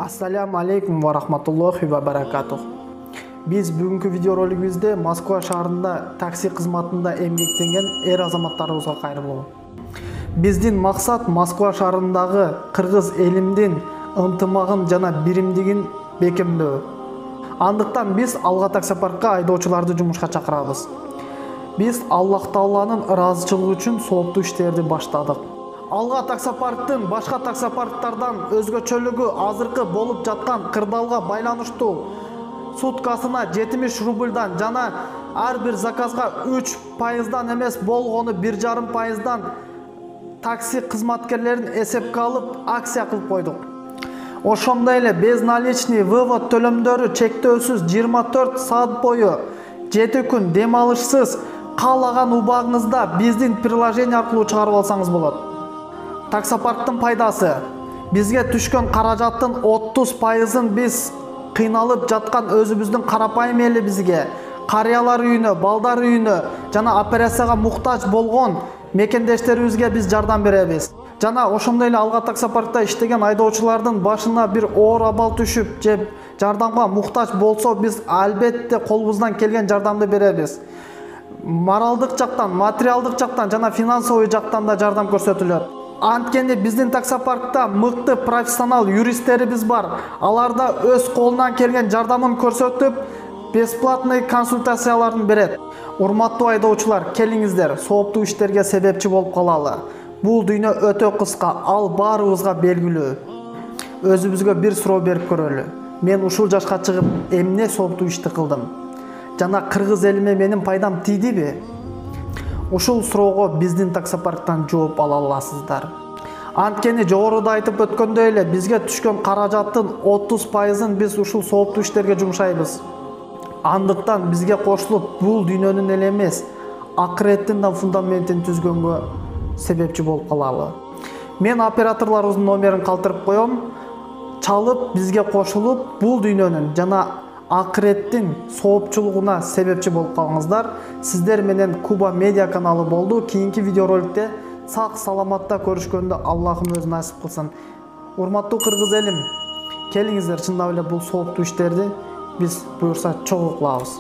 Ассаламу алейкум ва рахматуллахи ва баракатух. Biz бүгүнкү видеоролигибизде Москва шаарында такси кызматында эмгектенген эр азаматтарыбызга кайрылуу. Биздин максат Москва шаарындагы кыргыз элимдин ынтымагын жана биримдигин бекемдөө. Андыктан биз Алга таксопаркка айдоочуларды жумушка чакырабыз. Биз Аллах Тааланын ыраазычылыгы үчүн сооптуу иштерди баштадык. Алга таксопарктын башка таксопарктардан өзгөчөлүгү азыркы болуп жаткан кырдаалга байланыштуу суткасына 70 рубльдан жана ар бир заказга 3% эмес болгону 1,5%дан такси кызматкерлерин эсепке алып акция кылып койдук. Ошондой эле безналичный вывод төлөмдөрү чектөөсүз 24 саат бою 7 күн дем алышсыз каалаган убагыңызда биздин приложение аркылуу чыгарып алсаңыз болот. Таксопарктын пайдасы: бизге түшкөн каражаттын 30%ын биз кыйналып жаткан өзүбүздүн карапайым элибизге, карыялар үйүнө, балдар үйүнө жана операцияга муктаж болгон мекендештерибизге биз жардам беребиз. Жана ошондой эле Алга таксопаркта иштеген айдоочулардын башына бир оор абал түшүп же жардамга муктаж болсо, биз албетте колубуздан келген жардамды беребиз. Моралдык жактан, материалдык жактан жана финансовый жактан да жардам көрсөтүлөт. Анткени биздин таксопаркта мыкты профессионал юристтерибиз бар. Аларда өз колунан келген жардамын көрсөтүп, бесплатный консультацияларын берет. Урматтуу айдоочулар, келиңиздер, сооптуу иштерге себепчи болуп калалы. Бул дүйнө өтө кыска, ал баарыбызга белгилүү. Өзүбүзгө бир суроо берип көрөлү. Мен ушул жашка чыгып эмне сооптуу ишти кылдым? Жана кыргыз элиме менин пайдам тийдиби? Ушул суроого биздин таксопарктан жооп ала аласыздар. Анткени жогоруда айтып өткөндөй эле бизге түшкөн каражаттын 30%ын биз ушул сооптуу иштерге жумшайбыз. Андыктан бизге кошулуп бул дүйнөнүн эле эмес, акыреттин да фундаментин түзгөнгө себепчи болуп калалы. Мен операторлорубуздун номерин калтырып коем. Чалып бизге кошулуп бул дүйнөнүн жана акыреттин соопчулугуна себепчи болуп калыңыздар. Сиздер менен Куба медиа каналы болду. Кийинки видеороликте сак саламатта көрүшкөндө Аллахым өзү насип кылсын. Урматтуу кыргыз элим, келиңиздер, чындап эле бул сооптуу иштерди биз буюрса чогуу кылабыз.